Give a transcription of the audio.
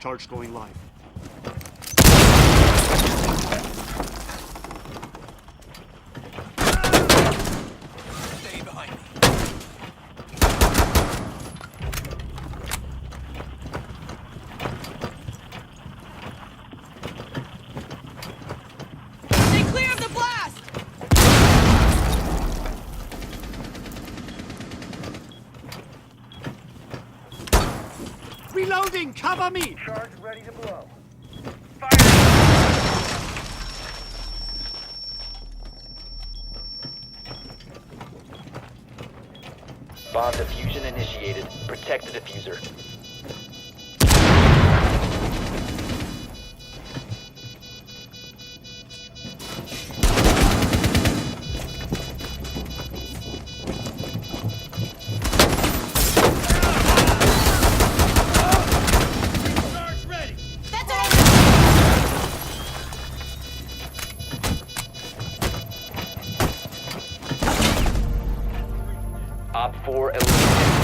charge going live. Stay behind me. Stay clear of the blast! Reloading! Cover me! Charge ready to blow. Bomb diffusion initiated. Protect the diffuser. Charge ready. That's it! Op 4 eliminated.